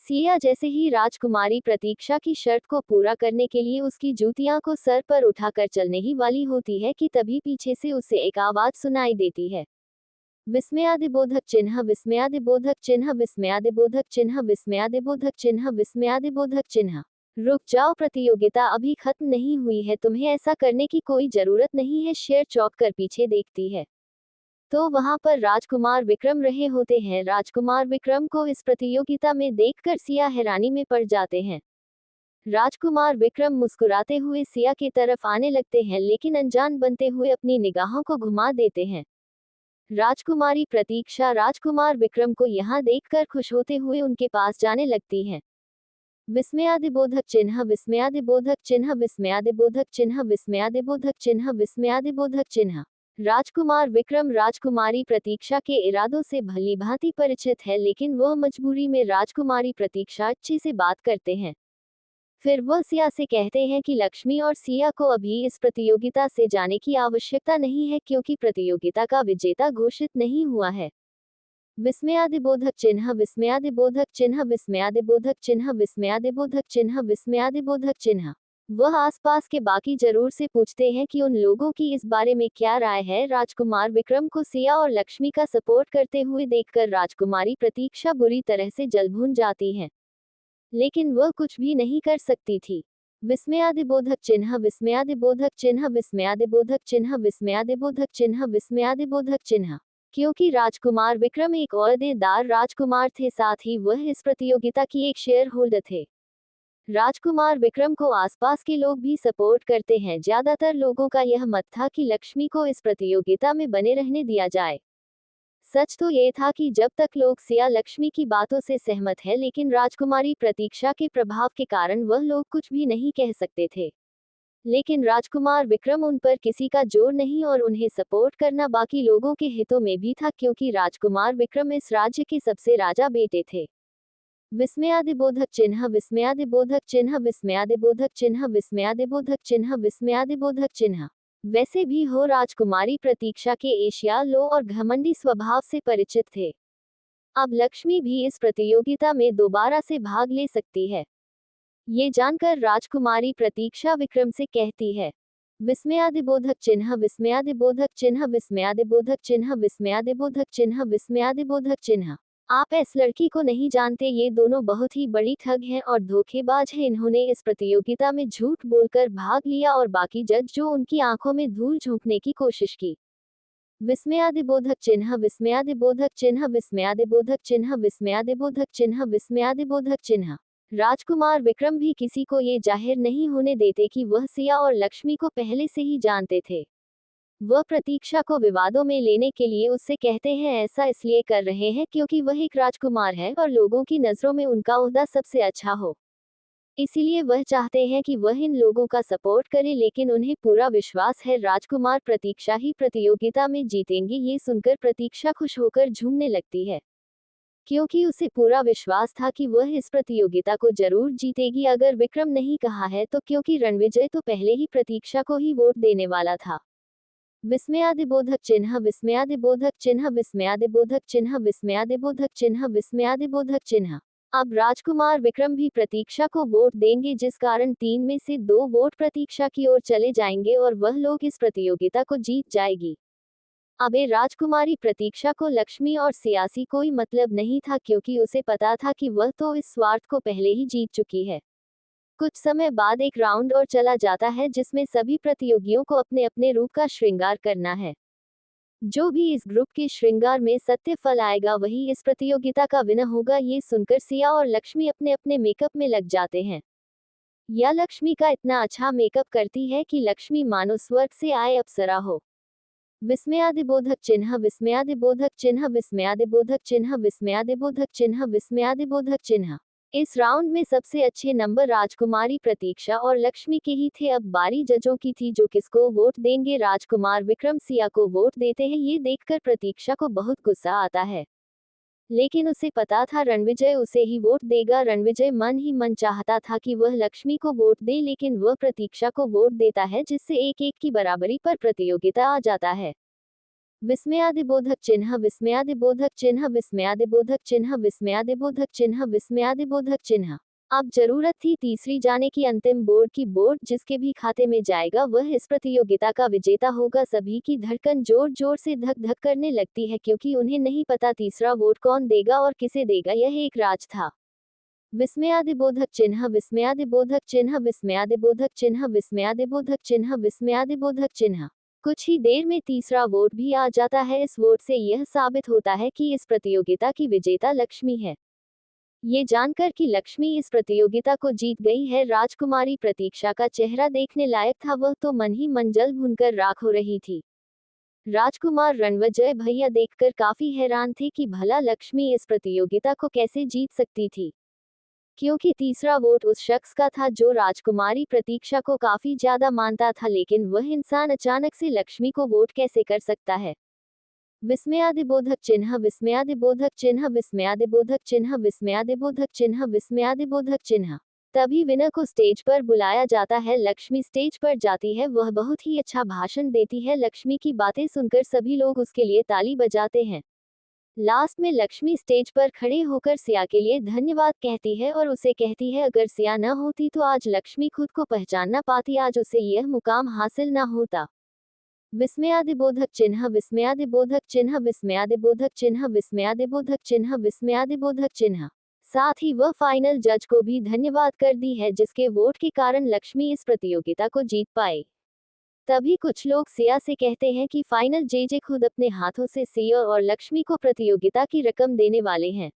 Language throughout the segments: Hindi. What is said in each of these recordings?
सिया जैसे ही राजकुमारी प्रतीक्षा की शर्त को पूरा करने के लिए उसकी जूतियां को सर पर उठाकर चलने ही वाली होती है कि तभी पीछे से उसे एक आवाज सुनाई देती है। विस्मयादिबोधक चिन्ह, विस्मयादिबोधक चिन्ह, विस्मयादिबोधक चिन्ह, विस्मयादिबोधक चिन्ह, विस्मयादिबोधक चिन्ह। रुक जाओ, प्रतियोगिता अभी खत्म नहीं हुई है, तुम्हें ऐसा करने की कोई जरूरत नहीं है। शेर चौंक कर पीछे देखती है तो वहां पर राजकुमार विक्रम रहे होते हैं। राजकुमार विक्रम को इस प्रतियोगिता में देखकर सिया हैरानी में पड़ जाते हैं। राजकुमार विक्रम मुस्कुराते हुए सिया की तरफ आने लगते हैं, लेकिन अनजान बनते हुए अपनी निगाहों को घुमा देते हैं। राजकुमारी प्रतीक्षा राजकुमार विक्रम को यहाँ देखकर खुश होते हुए उनके पास जाने लगती हैं। विस्मयादिबोधक चिन्ह, विस्मयादिबोधक चिन्ह, विस्मयादिबोधक चिन्ह, विस्मयादिबोधक चिन्ह, विस्मयादिबोधक चिन्ह। राजकुमार विक्रम राजकुमारी प्रतीक्षा के इरादों से भली भांति परिचित है, लेकिन वह मजबूरी में राजकुमारी प्रतीक्षा अच्छे से बात करते हैं। फिर वह सिया से कहते हैं कि लक्ष्मी और सिया को अभी इस प्रतियोगिता से जाने की आवश्यकता नहीं है, क्योंकि प्रतियोगिता का विजेता घोषित नहीं हुआ है। विस्मयादिबोधक चिन्ह, विस्मयादिबोधक चिन्ह, विस्मयादिबोधक चिन्ह, विस्मयादिबोधक चिन्ह, विस्मयादिबोधक चिन्ह। वह आसपास के बाकी जरूर से पूछते हैं कि उन लोगों की इस बारे में क्या राय है। राजकुमार विक्रम को सिया और लक्ष्मी का सपोर्ट करते हुए देखकर राजकुमारी प्रतीक्षा बुरी तरह से जल भून जाती हैं, लेकिन वह कुछ भी नहीं कर सकती थी। विस्मयादिबोधक चिन्ह, विस्मयादिबोधक चिन्ह, विस्मयादिबोधक चिन्ह, विस्मयादिबोधक चिन्ह, विस्मयादिबोधक चिन्ह। क्योंकि राजकुमार विक्रम एक ओहदेदार राजकुमार थे, साथ ही वह इस प्रतियोगिता की एक शेयर होल्डर थे। राजकुमार विक्रम को आसपास के लोग भी सपोर्ट करते हैं। ज्यादातर लोगों का यह मत था कि लक्ष्मी को इस प्रतियोगिता में बने रहने दिया जाए। सच तो ये था कि जब तक लोग सिया लक्ष्मी की बातों से सहमत हैं, लेकिन राजकुमारी प्रतीक्षा के प्रभाव के कारण वह लोग कुछ भी नहीं कह सकते थे। लेकिन राजकुमार विक्रम उन पर किसी का जोर नहीं और उन्हें सपोर्ट करना बाकी लोगों के हितों में भी था, क्योंकि राजकुमार विक्रम इस राज्य के सबसे राजा बेटे थे। विस्मयादिबोधक चिन्ह, विस्मयादिबोधक चिन्ह, विस्मयादिबोधक चिन्ह, विस्मयादिबोधक चिन्ह, विस्मयादिबोधक चिन्ह। वैसे भी हो राजकुमारी प्रतीक्षा के एशिया लो और घमंडी स्वभाव से परिचित थे। अब लक्ष्मी भी इस प्रतियोगिता में दोबारा से भाग ले सकती है। ये जानकर राजकुमारी प्रतीक्षा विक्रम से कहती है, विस्मयादिबोधक चिन्ह, विस्मयादिबोधक चिन्ह, विस्मयादिबोधक चिन्ह, विस्मयादिबोधक चिन्ह, विस्मयादिबोधक चिन्ह। आप इस लड़की को नहीं जानते, ये दोनों बहुत ही बड़ी ठग हैं और धोखेबाज हैं। इन्होंने इस प्रतियोगिता में झूठ बोलकर भाग लिया और बाकी जज जो उनकी आंखों में धूल झोंकने की कोशिश की। विस्मयादिबोधक चिन्ह, विस्मयादिबोधक चिन्ह, विस्मयादिबोधक चिन्ह, विस्मयादिबोधक चिन्ह, विस्मयादिबोधक चिन्ह। राजकुमार विक्रम भी किसी को ये जाहिर नहीं होने देते कि वह सिया और लक्ष्मी को पहले से ही जानते थे। वह प्रतीक्षा को विवादों में लेने के लिए उससे कहते हैं ऐसा इसलिए कर रहे हैं क्योंकि वह एक राजकुमार है और लोगों की नजरों में उनका ओहदा सबसे अच्छा हो। इसीलिए वह चाहते हैं कि वह इन लोगों का सपोर्ट करे, लेकिन उन्हें पूरा विश्वास है राजकुमार प्रतीक्षा ही प्रतियोगिता में जीतेंगे। ये सुनकर प्रतीक्षा खुश होकर झूमने लगती है, क्योंकि उसे पूरा विश्वास था कि वह इस प्रतियोगिता को जरूर जीतेगी। अगर विक्रम नहीं कहा है तो क्योंकि रणविजय तो पहले ही प्रतीक्षा को ही वोट देने वाला था। विस्मयादिबोधक चिन्ह, विस्मयादिबोधक चिन्ह, विस्मयादिबोधक चिन्ह, विस्मयादिबोधक चिन्ह, विस्मयादिबोधक चिन्ह। अब राजकुमार विक्रम भी प्रतीक्षा को वोट देंगे, जिस कारण 3 में से 2 वोट प्रतीक्षा की ओर चले जाएंगे और वह लोग इस प्रतियोगिता को जीत जाएगी। अब राजकुमारी प्रतीक्षा को लक्ष्मी और सियासी कोई मतलब नहीं था, क्योंकि उसे पता था कि वह तो इस स्वार्थ को पहले ही जीत चुकी है। कुछ समय बाद एक राउंड और चला जाता है, जिसमें सभी प्रतियोगियों को अपने अपने रूप का श्रृंगार करना है। जो भी इस ग्रुप के श्रृंगार में सत्य फल आएगा वही इस प्रतियोगिता का विनर होगा। ये सुनकर सिया और लक्ष्मी अपने अपने मेकअप में लग जाते हैं। या लक्ष्मी का इतना अच्छा मेकअप करती है कि लक्ष्मी मानो स्वर्ग से आए अप्सरा हो। विस्मयादिबोधक चिन्ह, विस्मयादिबोधक चिन्ह, विस्मयादिबोधक चिन्ह, विस्मयादिबोधक चिन्ह, विस्मयादिबोधक चिन्ह। इस राउंड में सबसे अच्छे नंबर राजकुमारी प्रतीक्षा और लक्ष्मी के ही थे। अब बारी जजों की थी, जो किसको वोट देंगे। राजकुमार विक्रम सिया को वोट देते हैं। ये देखकर प्रतीक्षा को बहुत गुस्सा आता है, लेकिन उसे पता था रणविजय उसे ही वोट देगा। रणविजय मन ही मन चाहता था कि वह लक्ष्मी को वोट दे, लेकिन वह प्रतीक्षा को वोट देता है, जिससे 1-1 की बराबरी पर प्रतियोगिता आ जाता है। विस्मयादिबोधक चिन्ह विस्मयादिबोधक चिन्ह विस्मयादिबोधक चिन्ह विस्मयादिबोधक चिन्ह विस्मयादिबोधक चिन्ह। अब जरूरत थी तीसरी जाने की अंतिम बोर्ड की। बोर्ड जिसके भी खाते में जाएगा वह इस प्रतियोगिता का विजेता होगा। सभी की धड़कन जोर जोर से धक धक करने लगती है क्योंकि उन्हें नहीं पता तीसरा वोट कौन देगा और किसे देगा, यह एक राज था। विस्मयादिबोधक चिन्ह विस्मयादिबोधक चिन्ह विस्मयादिबोधक चिन्ह विस्मयादिबोधक चिन्ह विस्मयादिबोधक चिन्ह। कुछ ही देर में तीसरा वोट भी आ जाता है। इस वोट से यह साबित होता है कि इस प्रतियोगिता की विजेता लक्ष्मी है। ये जानकर कि लक्ष्मी इस प्रतियोगिता को जीत गई है, राजकुमारी प्रतीक्षा का चेहरा देखने लायक था। वह तो मन ही मन जल भुनकर राख हो रही थी। राजकुमार रणवजय भैया देखकर काफी हैरान थे कि भला लक्ष्मी इस प्रतियोगिता को कैसे जीत सकती थी, क्योंकि तीसरा वोट उस शख्स का था जो राजकुमारी प्रतीक्षा को काफी ज्यादा मानता था। लेकिन वह इंसान अचानक से लक्ष्मी को वोट कैसे कर सकता है। विस्मयादिबोधक चिन्ह विस्मयादिबोधक चिन्ह विस्मयादिबोधक चिन्ह विस्मयादिबोधक चिन्ह विस्मयादिबोधक चिन्ह। तभी विनर को स्टेज पर बुलाया जाता है। लक्ष्मी स्टेज पर जाती है। वह बहुत ही अच्छा भाषण देती है। लक्ष्मी की बातें सुनकर सभी लोग उसके लिए ताली बजाते हैं। लास्ट में लक्ष्मी स्टेज पर खड़े होकर सिया के लिए धन्यवाद कहती है और उसे कहती है अगर सिया न होती तो आज लक्ष्मी खुद को पहचान न पाती, आज उसे यह मुकाम हासिल न होता। विस्मयादिबोधक चिन्ह विस्मयादिबोधक चिन्ह विस्मयादिबोधक चिन्ह विस्मयादिबोधक चिन्ह विस्मयादिबोधक चिन्ह। साथ ही वह फाइनल जज को भी धन्यवाद कर दी है जिसके वोट के कारण लक्ष्मी इस प्रतियोगिता को जीत पाए। तभी कुछ लोग सिया से कहते हैं कि फाइनल जेजे खुद अपने हाथों से सिया और लक्ष्मी को प्रतियोगिता की रकम देने वाले हैं।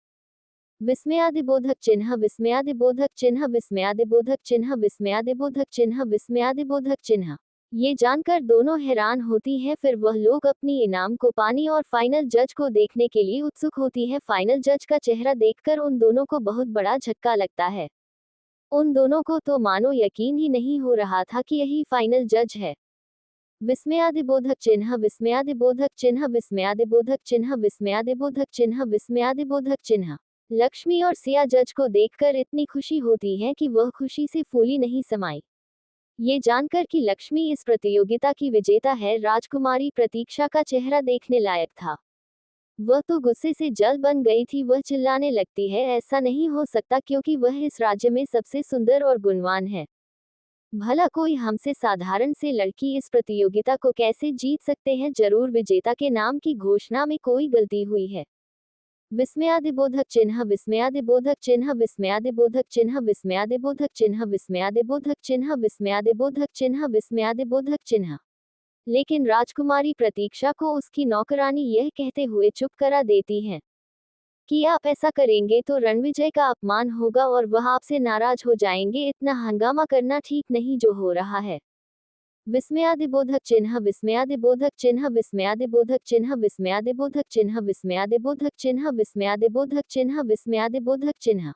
विस्मयादिबोधक चिन्ह विस्मयादिबोधक चिन्ह विस्मयादिबोधक चिन्ह विस्मयादिबोधक चिन्ह विस्मयादिबोधक चिन्ह। ये जानकर दोनों हैरान होती हैं। फिर वह लोग अपनी इनाम को पानी और फाइनल जज को देखने के लिए उत्सुक होती है। फाइनल जज का चेहरा देखकर उन दोनों को बहुत बड़ा झटका लगता है। उन दोनों को तो मानो यकीन ही नहीं हो रहा था कि यही फाइनल जज है। विस्मयादिबोधक चिन्ह विस्मयादिबोधक चिन्ह विस्मयादिबोधक चिन्ह विस्मयादिबोधक चिन्ह विस्मयादिबोधक चिन्ह। लक्ष्मी और सिया जज को देखकर इतनी खुशी होती है कि वह खुशी से फूली नहीं समाई। ये जानकर कि लक्ष्मी इस प्रतियोगिता की विजेता है, राजकुमारी प्रतीक्षा का चेहरा देखने लायक था। वह तो गुस्से से जल बन गई थी। वह चिल्लाने लगती है ऐसा नहीं हो सकता क्योंकि वह इस राज्य में सबसे सुंदर और गुणवान है। भला कोई हमसे साधारण से लड़की इस प्रतियोगिता को कैसे जीत सकते हैं। जरूर विजेता के नाम की घोषणा में कोई गलती हुई है। विस्मयादिबोधक चिन्ह विस्मयादिबोधक चिन्ह विस्मयादिबोधक चिन्ह विस्मयादिबोधक चिन्ह विस्मयादिबोधक चिन्ह विस्मयादिबोधक चिन्ह विस्मयादिबोधक चिन्ह। लेकिन राजकुमारी प्रतीक्षा को उसकी नौकरानी यह कहते हुए चुप करा देती हैं कि आप ऐसा करेंगे तो रणविजय का अपमान होगा और वह आपसे नाराज हो जाएंगे। इतना हंगामा करना ठीक नहीं जो हो रहा है। विस्मयादिबोधक चिन्ह विस्मयादिबोधक चिन्ह विस्मयादिबोधक चिन्ह विस्मयादिबोधक चिन्ह विस्मयादिबोधक चिन्ह विस्मयादिबोधक चिन्ह विस्मयादिबोधक चिन्ह।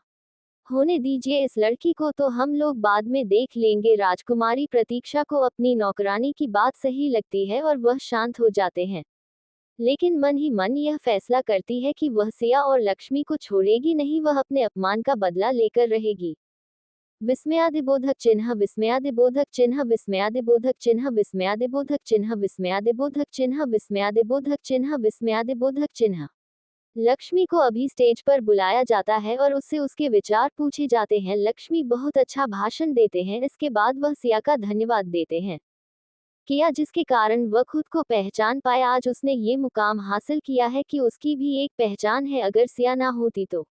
होने दीजिए इस लड़की को, तो हम लोग बाद में देख लेंगे। राजकुमारी प्रतीक्षा को अपनी नौकरानी की बात सही लगती है और वह शांत हो जाते हैं। लेकिन मन ही मन यह फैसला करती है कि वह सिया और लक्ष्मी को छोड़ेगी नहीं, वह अपने अपमान का बदला लेकर रहेगी। विस्मयादिबोधक चिन्ह विस्मयादिबोधक चिन्ह विस्मयादिबोधक चिन्ह विस्मयादिबोधक चिन्ह विस्मयादिबोधक चिन्ह विस्मयादिबोधक चिन्ह विस्मयादिबोधक चिन्ह। लक्ष्मी को अभी स्टेज पर बुलाया जाता है और उससे उसके विचार पूछे जाते हैं। लक्ष्मी बहुत अच्छा भाषण देते हैं। इसके बाद वह सिया का धन्यवाद देते हैं। किया जिसके कारण वह खुद को पहचान पाए। आज उसने ये मुकाम हासिल किया है कि उसकी भी एक पहचान है। अगर सिया ना होती तो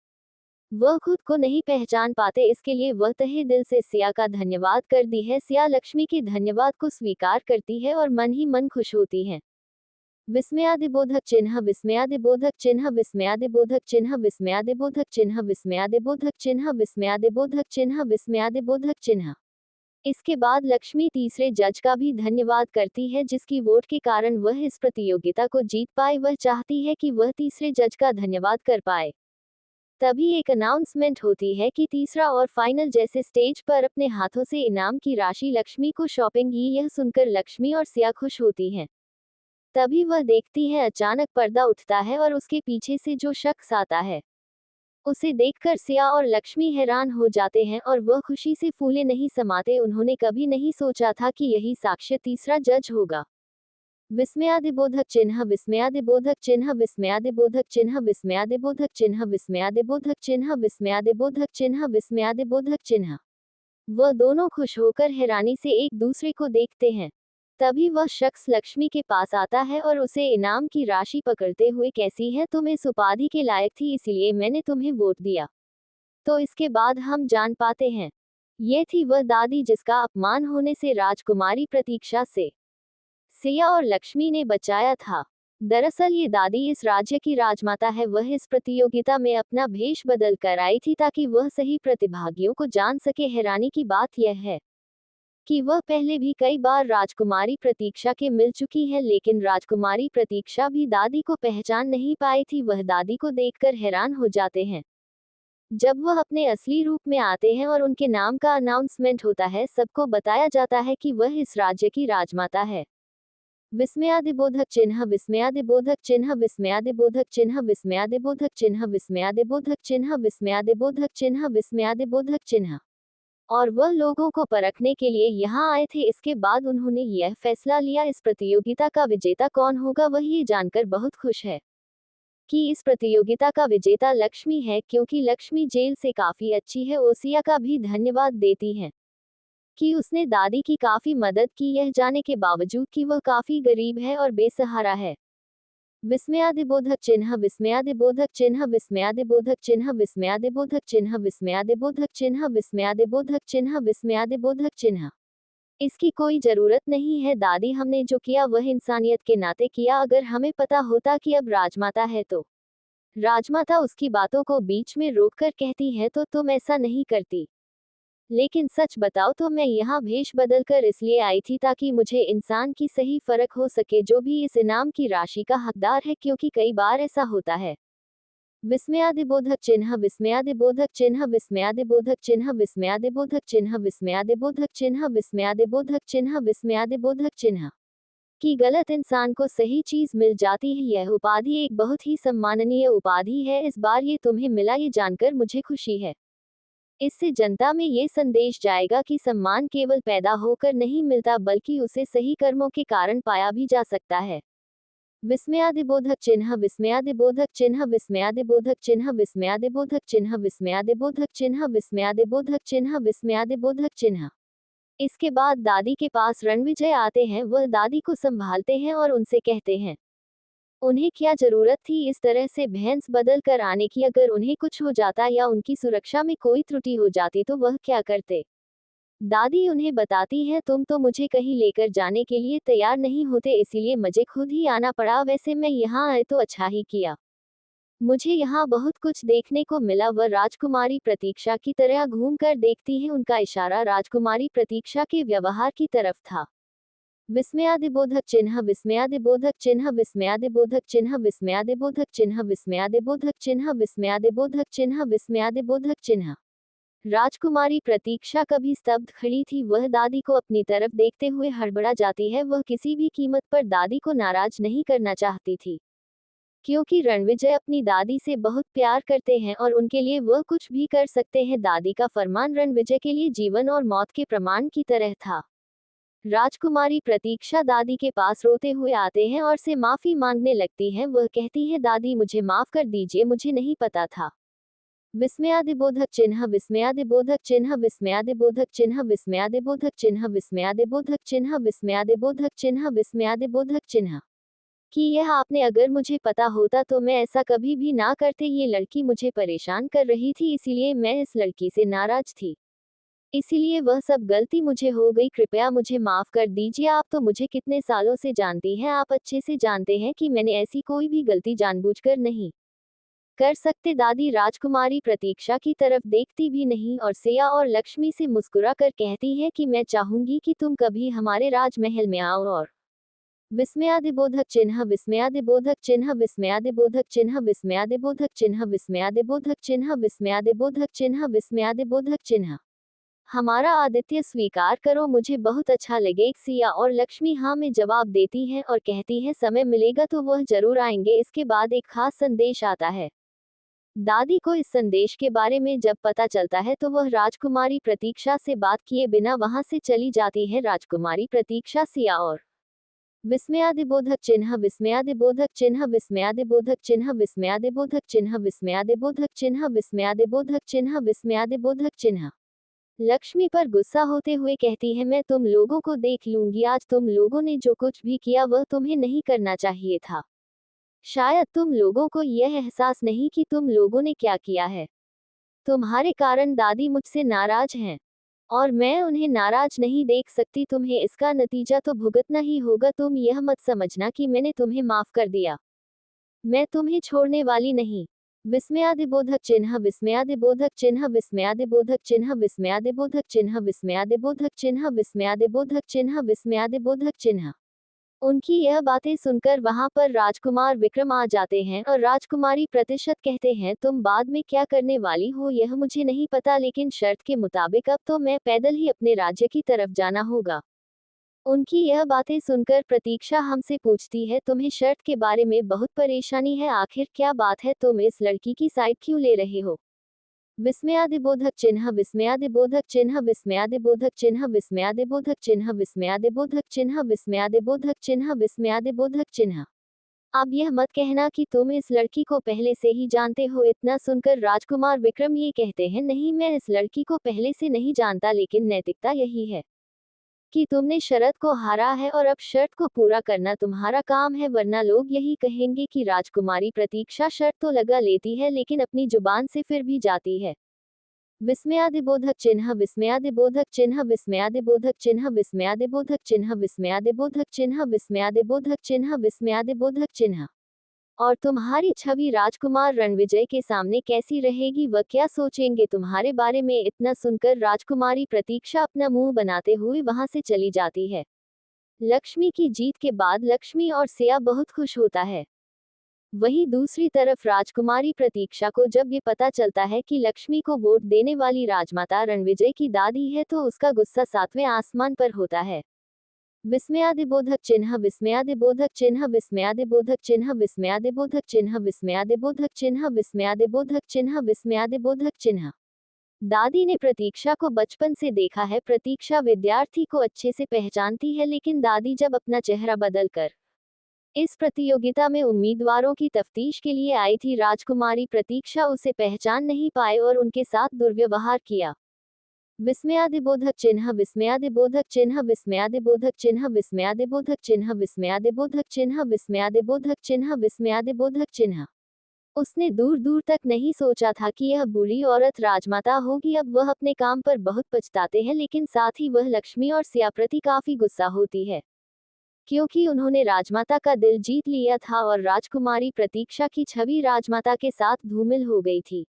वह खुद को नहीं पहचान पाते। इसके लिए वह तहे दिल से सिया का धन्यवाद करती है। सिया लक्ष्मी के धन्यवाद को स्वीकार करती है और मन ही मन खुश होती है। विस्मयादिबोधक चिन्ह विस्मयादिबोधक चिन्ह विस्मयादिबोधक चिन्ह विस्मयादिबोधक चिन्ह विस्मयादिबोधक चिन्ह विस्मयादिबोधक चिन्ह विस्मयादिबोधक चिन्ह। इसके बाद लक्ष्मी तीसरे जज का भी धन्यवाद करती है जिसकी वोट के कारण वह इस प्रतियोगिता को जीत पाए। वह चाहती है कि वह तीसरे जज का धन्यवाद कर पाए। तभी एक अनाउंसमेंट होती है कि तीसरा और फाइनल जैसे स्टेज पर अपने हाथों से इनाम की राशि लक्ष्मी को सौंपेंगी। यह सुनकर लक्ष्मी और सिया खुश होती हैं। तभी वह देखती है अचानक पर्दा उठता है और उसके पीछे से जो शख्स आता है उसे देखकर सिया और लक्ष्मी हैरान हो जाते हैं और वह खुशी से फूले नहीं समाते। उन्होंने कभी नहीं सोचा था कि यही साक्षात तीसरा जज होगा। विस्मयादिबोधक चिन्ह विस्मयादिबोधक चिन्ह विस्मयादिबोधक चिन्ह विस्मयादिबोधक चिन्ह विस्मयादिबोधक चिन्ह विस्मयादिबोधक चिन्ह विस्मयादिबोधक चिन्ह। वह दोनों खुश होकर हैरानी से एक दूसरे को देखते हैं। तभी वह शख्स लक्ष्मी के पास आता है और उसे इनाम की राशि पकड़ते हुए, कैसी है, तुम इस उपाधि के लायक थी, इसलिए मैंने तुम्हें वोट दिया। तो इसके बाद हम जान पाते हैं, ये थी वह दादी जिसका अपमान होने से राजकुमारी प्रतीक्षा से सिया और लक्ष्मी ने बचाया था। दरअसल ये दादी इस राज्य की राजमाता है। वह इस प्रतियोगिता में अपना भेष बदल कर आई थी ताकि वह सही प्रतिभागियों को जान सके। हैरानी की बात यह है कि वह पहले भी कई बार राजकुमारी प्रतीक्षा के मिल चुकी है, लेकिन राजकुमारी प्रतीक्षा भी दादी को पहचान नहीं पाई थी। वह दादी को देखकर हैरान हो जाते हैं। जब वह अपने असली रूप में आते हैं और उनके नाम का अनाउंसमेंट होता है, सबको बताया जाता है कि वह इस राज्य की राजमाता है। विस्मयादिबोधक चिन्ह विस्मयादिबोधक चिन्ह विस्मयादिबोधक चिन्ह विस्मयादिबोधक चिन्ह विस्मयादिबोधक चिन्ह विस्मयादिबोधक चिन्ह विस्मयादिबोधक चिन्ह। और वह लोगों को परखने के लिए यहाँ आए थे। इसके बाद उन्होंने यह फैसला लिया, इस प्रतियोगिता का विजेता कौन होगा। वह ये जानकर बहुत खुश है कि इस प्रतियोगिता का विजेता लक्ष्मी है, क्योंकि लक्ष्मी जेल से काफी अच्छी है। ओसिया का भी धन्यवाद देती है कि उसने दादी की काफी मदद की, यह जाने के बावजूद कि वह काफी गरीब है और बेसहारा है। विस्मयादिबोधक चिन्ह विस्मयादिबोधक चिन्ह विस्मयादिबोधक चिन्ह विस्मयादिबोधक चिन्ह विस्मयादिबोधक चिन्ह विस्मयादिबोधक चिन्ह विस्मयादिबोधक चिन्ह। इसकी कोई जरूरत नहीं है दादी, हमने जो किया वह इंसानियत के नाते किया। अगर हमें पता होता कि अब राजमाता है तो। राजमाता उसकी बातों को बीच में रोककर कहती है, तो तुम ऐसा नहीं करती। लेकिन सच बताओ तो मैं यहाँ भेष बदल कर इसलिए आई थी ताकि मुझे इंसान की सही फर्क हो सके, जो भी इस इनाम की राशि का हकदार है, क्योंकि कई बार ऐसा होता है। विस्मयादिबोधक चिन्ह विस्मयादिबोधक चिन्ह विस्मयादिबोधक चिन्ह विस्मयादिबोधक चिन्ह विस्मयादिबोधक चिन्ह विस्मयादिबोधक चिन्ह विस्मयादिबोधक चिन्ह। कि गलत इंसान को सही चीज मिल जाती है। यह उपाधि एक बहुत ही सम्माननीय उपाधि है। इस बार ये तुम्हें मिला, ये जानकर मुझे खुशी है। इससे जनता में ये संदेश जाएगा कि सम्मान केवल पैदा होकर नहीं मिलता, बल्कि उसे सही कर्मों के कारण पाया भी जा सकता है। विस्मयादिबोधक चिन्ह विस्मयादिबोधक चिन्ह विस्मयादिबोधक चिन्ह विस्मयादिबोधक चिन्ह विस्मयादिबोधक चिन्ह विस्मयादिबोधक चिन्ह विस्मयादिबोधक चिन्ह। इसके बाद दादी के पास रणविजय आते हैं। वह दादी को संभालते हैं और उनसे कहते हैं, उन्हें क्या जरूरत थी इस तरह से भैंस बदल कर आने की। अगर उन्हें कुछ हो जाता या उनकी सुरक्षा में कोई त्रुटि हो जाती तो वह क्या करते। दादी उन्हें बताती है, तुम तो मुझे कहीं लेकर जाने के लिए तैयार नहीं होते, इसीलिए मुझे खुद ही आना पड़ा। वैसे मैं यहाँ आए तो अच्छा ही किया, मुझे यहाँ बहुत कुछ देखने को मिला। वह राजकुमारी प्रतीक्षा की तरह घूम कर देखती है। उनका इशारा राजकुमारी प्रतीक्षा के व्यवहार की तरफ था। विस्मयादिबोधक चिन्ह विस्मयादिबोधक चिन्ह विस्मयादिबोधक चिन्ह विस्मयादिबोधक चिन्ह विस्मयादिबोधक चिन्ह विस्मयादिबोधक चिन्ह विस्मयादिबोधक चिन्ह। राजकुमारी प्रतीक्षा कभी स्तब्ध खड़ी थी। वह दादी को अपनी तरफ देखते हुए हड़बड़ा जाती है। वह किसी भी कीमत पर दादी को नाराज नहीं करना चाहती थी, क्योंकि रणविजय अपनी दादी से बहुत प्यार करते हैं और उनके लिए वह कुछ भी कर सकते हैं। दादी का फरमान रणविजय के लिए जीवन और मौत के प्रमाण की तरह था। राजकुमारी प्रतीक्षा दादी के पास रोते हुए आते हैं और से माफी मांगने लगती हैं। वह कहती है, दादी मुझे माफ कर दीजिए, मुझे नहीं पता था। विस्मयादिबोधक चिन्ह विस्मयादिबोधक चिन्ह विस्मयादिबोधक चिन्ह विस्मयादिबोधक चिन्ह विस्मयादिबोधक चिन्ह विस्मयादिबोधक चिन्ह विस्मयादिबोधक चिन्ह। कि यह आपने अगर मुझे पता होता तो मैं ऐसा कभी भी ना करते। ये लड़की मुझे परेशान कर रही थी, इसीलिए मैं इस लड़की से नाराज थी, इसीलिए वह सब गलती मुझे हो गई। कृपया मुझे माफ कर दीजिए। आप तो मुझे कितने सालों से जानती हैं, आप अच्छे से जानते हैं कि मैंने ऐसी कोई भी गलती जानबूझकर नहीं कर सकते। दादी राजकुमारी प्रतीक्षा की तरफ देखती भी नहीं और सिया और लक्ष्मी से मुस्कुरा कर कहती है कि मैं चाहूंगी कि तुम कभी हमारे राजमहल में आओ। और विस्मयादिबोधक चिन्ह विस्मयादिबोधक चिन्ह विस्मयादिबोधक चिन्ह विस्मयादिबोधक चिन्ह विस्मयादिबोधक चिन्ह विस्मयादिबोधक चिन्ह विस्मयादिबोधक चिन्ह। हमारा आदित्य स्वीकार करो, मुझे बहुत अच्छा लगे। सिया और लक्ष्मी हाँ में जवाब देती हैं और कहती हैं, समय मिलेगा तो वह जरूर आएंगे। इसके बाद एक खास संदेश आता है। दादी को इस संदेश के बारे में जब पता चलता है तो वह राजकुमारी प्रतीक्षा से बात किए बिना वहां से चली जाती है। राजकुमारी प्रतीक्षा सिया और विस्मयादिबोधक चिन्ह विस्मयादिबोधक चिन्ह विस्मयादिबोधक चिन्ह विस्मयादिबोधक चिन्ह विस्मयादिबोधक चिन्ह विस्मयादिबोधक चिन्ह विस्मयादिबोधक चिन्ह। लक्ष्मी पर गुस्सा होते हुए कहती है, मैं तुम लोगों को देख लूंगी। आज तुम लोगों ने जो कुछ भी किया वह तुम्हें नहीं करना चाहिए था। शायद तुम लोगों को यह एहसास नहीं कि तुम लोगों ने क्या किया है। तुम्हारे कारण दादी मुझसे नाराज हैं और मैं उन्हें नाराज नहीं देख सकती। तुम्हें इसका नतीजा तो भुगतना ही होगा। तुम यह मत समझना कि मैंने तुम्हें माफ कर दिया। मैं तुम्हें छोड़ने वाली नहीं। विस्मयादिबोधक चिन्ह विस्मयादिबोधक चिन्ह विस्मयादिबोधक चिन्ह विस्मयादिबोधक चिन्ह विस्मयादिबोधक चिन्ह विस्मयादिबोधक चिन्ह विस्मयादिबोधक चिन्ह। उनकी यह बातें सुनकर वहां पर राजकुमार विक्रम आ जाते हैं और राजकुमारी प्रतिशत कहते हैं, तुम बाद में क्या करने वाली हो यह मुझे नहीं पता, लेकिन शर्त के मुताबिक अब तो मैं पैदल ही अपने राज्य की तरफ जाना होगा। उनकी यह बातें सुनकर प्रतीक्षा हमसे पूछती है, तुम्हें शर्त के बारे में बहुत परेशानी है, आखिर क्या बात है, तुम इस लड़की की साइड क्यों ले रहे हो? विस्मयादिबोधक चिन्ह विस्मयादिबोधक चिन्ह विस्मयादिबोधक चिन्ह विस्मयादिबोधक चिन्ह विस्मयादिबोधक चिन्ह विस्मयादिबोधक चिन्ह विस्मयादिबोधक चिन्ह। अब यह मत कहना कि तुम इस लड़की को पहले से ही जानते हो। इतना सुनकर राजकुमार विक्रम ये कहते हैं, नहीं, मैं इस लड़की को पहले से नहीं जानता, लेकिन नैतिकता यही है कि तुमने शर्त को हारा है और अब शर्त को पूरा करना तुम्हारा काम है, वरना लोग यही कहेंगे कि राजकुमारी प्रतीक्षा शर्त तो लगा लेती है लेकिन अपनी जुबान से फिर भी जाती है। विस्मयादिबोधक चिन्ह विस्मयादिबोधक चिन्ह विस्मयादिबोधक चिन्ह विस्मयादिबोधक चिन्ह विस्मयादिबोधक चिन्ह विस्मयादिबोधक चिन्ह विस्मयादिबोधक चिन्ह। और तुम्हारी छवि राजकुमार रणविजय के सामने कैसी रहेगी, वह क्या सोचेंगे तुम्हारे बारे में? इतना सुनकर राजकुमारी प्रतीक्षा अपना मुंह बनाते हुए वहां से चली जाती है। लक्ष्मी की जीत के बाद लक्ष्मी और सिया बहुत खुश होता है। वहीं दूसरी तरफ राजकुमारी प्रतीक्षा को जब ये पता चलता है कि लक्ष्मी को वोट देने वाली राजमाता रणविजय की दादी है तो उसका गुस्सा सातवें आसमान पर होता है। विस्मयादिबोधक चिन्ह विस्मयादिबोधक चिन्ह विस्मयादिबोधक चिन्ह विस्मयादिबोधक चिन्ह विस्मयादिबोधक चिन्ह विस्मयादिबोधक चिन्ह विस्मयादिबोधक चिन्ह। दादी ने प्रतीक्षा को बचपन से देखा है। प्रतीक्षा विद्यार्थी को अच्छे से पहचानती है, लेकिन दादी जब अपना चेहरा बदलकर इस प्रतियोगिता में उम्मीदवारों की तफ्तीश के लिए आई थी, राजकुमारी प्रतीक्षा उसे पहचान नहीं पाए और उनके साथ दुर्व्यवहार किया। विस्मयादिबोधक चिन्ह विस्मयादिबोधक चिन्ह विस्मयादिबोधक चिन्ह विस्मयादिबोधक चिन्ह विस्मयादिबोधक चिन्ह विस्मयादिबोधक चिन्ह विस्मयादिबोधक चिन्ह। उसने दूर दूर तक नहीं सोचा था कि यह बूढ़ी औरत राजमाता होगी। अब वह अपने काम पर बहुत पछताते हैं, लेकिन साथ ही वह लक्ष्मी और सिया प्रति काफी गुस्सा होती है, क्योंकि उन्होंने राजमाता का दिल जीत लिया था और राजकुमारी प्रतीक्षा की छवि राजमाता के साथ धूमिल हो गई थी।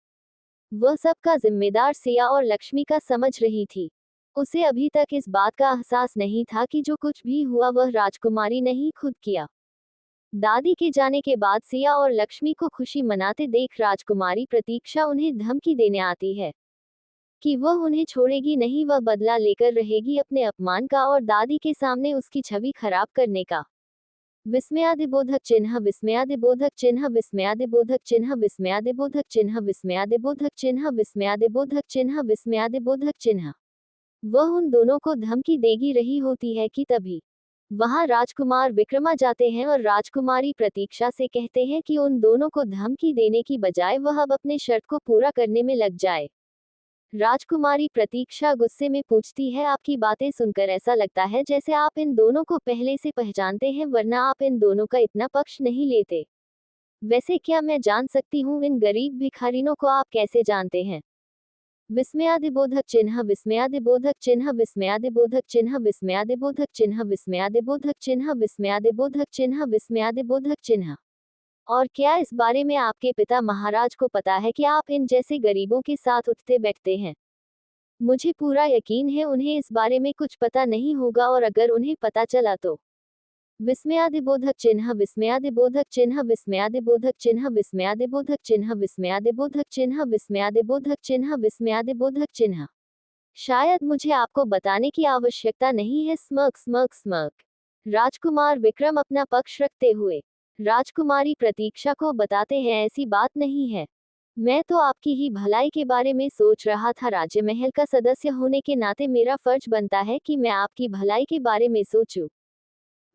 वह सबका जिम्मेदार सिया और लक्ष्मी का समझ रही थी। उसे अभी तक इस बात का एहसास नहीं था कि जो कुछ भी हुआ वह राजकुमारी ने ही खुद किया। दादी के जाने के बाद सिया और लक्ष्मी को खुशी मनाते देख राजकुमारी प्रतीक्षा उन्हें धमकी देने आती है कि वह उन्हें छोड़ेगी नहीं, वह बदला लेकर रहेगी अपने अपमान का और दादी के सामने उसकी छवि खराब करने का। विस्मयादिबोधक चिन्ह विस्मयादिबोधक चिन्ह विस्मयादिबोधक चिन्ह विस्मयादिबोधक चिन्ह विस्मयादिबोधक चिन्ह विस्मयादिबोधक चिन्ह विस्मयादिबोधक चिन्ह। वह उन दोनों को धमकी देगी रही होती है कि तभी वहां राजकुमार विक्रमा जाते हैं और राजकुमारी प्रतीक्षा से कहते हैं कि उन दोनों को धमकी देने की बजाय वह अब अपने शर्त को पूरा करने में लग जाए। राजकुमारी प्रतीक्षा गुस्से में पूछती है, आपकी बातें सुनकर ऐसा लगता है जैसे आप इन दोनों को पहले से पहचानते हैं, वरना आप इन दोनों का इतना पक्ष नहीं लेते। वैसे क्या मैं जान सकती हूँ इन गरीब भिखारिनों को आप कैसे जानते हैं? विस्मयादिबोधक चिन्ह विस्मयादिबोधक चिन्ह विस्मयादिबोधक चिन्ह विस्मयादिबोधक चिन्ह विस्मयादिबोधक चिन्ह विस्मयादिबोधक चिन्ह विस्मयादिबोधक चिन्ह। और क्या इस बारे में आपके पिता महाराज को पता है कि आप इन जैसे गरीबों के साथ उठते बैठते हैं? मुझे पूरा यकीन है उन्हें इस बारे में कुछ पता नहीं होगा, और अगर उन्हें पता चला तो विस्मयादिबोधक चिन्ह विस्मयादिबोधक चिन्ह विस्मयादिबोधक चिन्ह विस्मयादिबोधक चिन्ह विस्मयादिबोधक चिन्ह विस्मयादिबोधक चिन्ह विस्मयादिबोधक चिन्ह। शायद मुझे आपको बताने की आवश्यकता नहीं है। स्मक स्मक स्मक। राजकुमार विक्रम अपना पक्ष रखते हुए राजकुमारी प्रतीक्षा को बताते हैं, ऐसी बात नहीं है, मैं तो आपकी ही भलाई के बारे में सोच रहा था। राजमहल का सदस्य होने के नाते मेरा फर्ज बनता है कि मैं आपकी भलाई के बारे में सोचूं।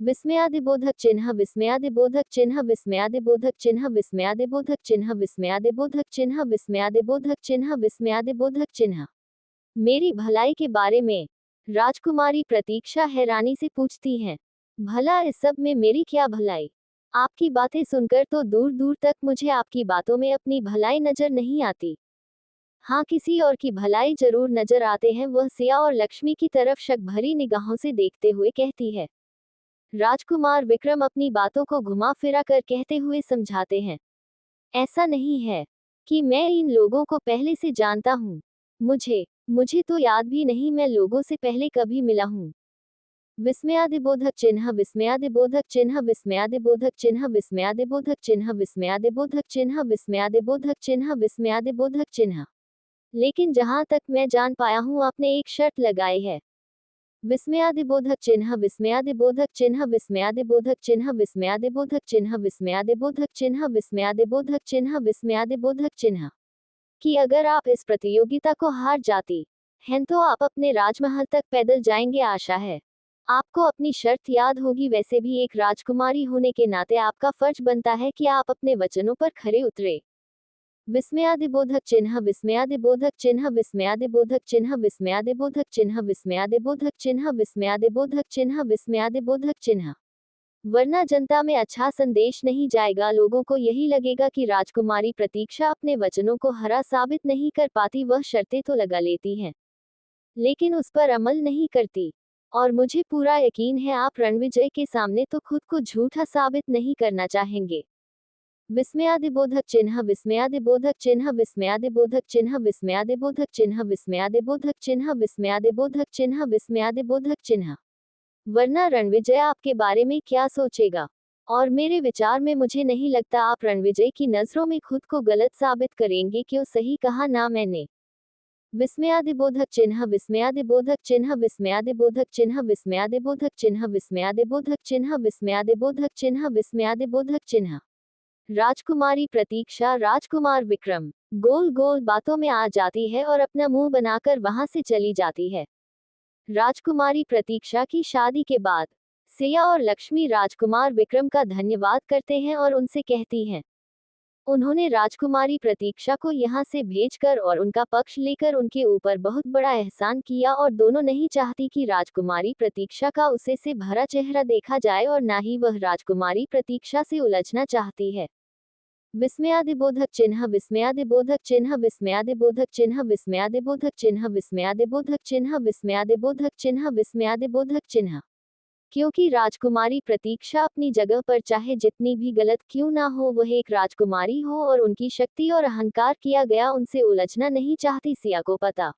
विस्मयादिबोधक चिन्ह विस्मयादिबोधक चिन्ह विस्मयादिबोधक चिन्ह विस्मयादिबोधक चिन्ह विस्मयादिबोधक चिन्ह विस्मयादिबोधक चिन्ह विस्मयादिबोधक चिन्ह। मेरी भलाई के बारे में राजकुमारी प्रतीक्षा हैरानी से पूछती हैं। भला इस सब में मेरी क्या भलाई? आपकी बातें सुनकर तो दूर दूर तक मुझे आपकी बातों में अपनी भलाई नजर नहीं आती। हाँ, किसी और की भलाई जरूर नजर आते हैं, वह सिया और लक्ष्मी की तरफ शक भरी निगाहों से देखते हुए कहती है। राजकुमार विक्रम अपनी बातों को घुमा फिरा कर कहते हुए समझाते हैं। ऐसा नहीं है कि मैं इन लोगों को पहले से जानता हूँ। मुझे मुझे तो याद भी नहीं मैं लोगों से पहले कभी मिला हूँ। विस्मयादिबोधक चिन्ह विस्मयादिबोधक चिन्ह विस्मयादिबोधक चिन्ह विस्मयादिबोधक चिन्ह विस्मयादिबोधक चिन्ह विस्मयादिबोधक चिन्ह विस्मयादिबोधक चिन्ह। लेकिन जहां तक मैं जान पाया हूं आपने एक शर्त लगाई है। विस्मयादिबोधक चिन्ह विस्मयादिबोधक चिन्ह विस्मयादिबोधक चिन्ह विस्मयादिबोधक चिन्ह विस्मयादिबोधक चिन्ह विस्मयादिबोधक चिन्ह विस्मयादिबोधक चिन्ह। कि अगर आप इस प्रतियोगिता को हार जाती हैं तो आप अपने राजमहल तक पैदल जाएंगे। आशा है आपको अपनी शर्त याद होगी। वैसे भी एक राजकुमारी होने के नाते आपका फर्ज बनता है कि आप अपने वचनों पर खरे उतरे। विस्मयादिबोधक चिन्ह विस्मयादिबोधक चिन्ह विस्मयादिबोधक चिन्ह विस्मयादिबोधक चिन्ह विस्मयादिबोधक चिन्ह विस्मयादिबोधक चिन्ह विस्मयादिबोधक चिन्ह। वरना जनता में अच्छा संदेश नहीं जाएगा। लोगों को यही लगेगा कि राजकुमारी प्रतीक्षा अपने वचनों को हरा साबित नहीं कर पाती। वह शर्तें तो लगा लेती हैं लेकिन उस पर अमल नहीं करती। और मुझे पूरा यकीन है आप रणविजय के सामने तो खुद को झूठा साबित नहीं करना चाहेंगे। विस्मयादिबोधक चिन्ह विस्मयादिबोधक चिन्ह विस्मयादिबोधक चिन्ह विस्मयादिबोधक चिन्ह विस्मयादिबोधक चिन्ह विस्मयादिबोधक चिन्ह विस्मयादिबोधक चिन्ह। वरना रणविजय आपके बारे में क्या सोचेगा? और मेरे विचार में मुझे नहीं लगता आप रणविजय की नजरों में खुद को गलत साबित करेंगे। क्यों सही कहा ना मैंने? विस्मयादिबोधक चिन्ह विस्मयादिबोधक चिन्ह विस्मयादिबोधक चिन्ह विस्मयादिबोधक चिन्ह विस्मयादिबोधक चिन्ह विस्मयादिबोधक चिन्ह विस्मयादिबोधक चिन्ह। राजकुमारी प्रतीक्षा राजकुमार विक्रम गोल गोल बातों में आ जाती है और अपना मुंह बनाकर वहां से चली जाती है। राजकुमारी प्रतीक्षा की शादी के बाद सिया और लक्ष्मी राजकुमार विक्रम का धन्यवाद करते हैं और उनसे कहती हैं उन्होंने राजकुमारी प्रतीक्षा को यहाँ से भेजकर और उनका पक्ष लेकर उनके ऊपर बहुत बड़ा एहसान किया और दोनों नहीं चाहती कि राजकुमारी प्रतीक्षा का उसे से भरा चेहरा देखा जाए और ना ही वह राजकुमारी प्रतीक्षा से उलझना चाहती है। विस्मयादिबोधक चिन्ह विस्मयादिबोधक चिन्ह विस्मयादिबोधक चिन्ह विस्मयादिबोधक चिन्ह विस्मयादिबोधक चिन्ह विस्मयादिबोधक चिन्ह विस्मयादिबोधक चिन्ह। क्योंकि राजकुमारी प्रतीक्षा अपनी जगह पर चाहे जितनी भी गलत क्यों ना हो वह एक राजकुमारी हो और उनकी शक्ति और अहंकार किया गया उनसे उलझना नहीं चाहती। सिया को पता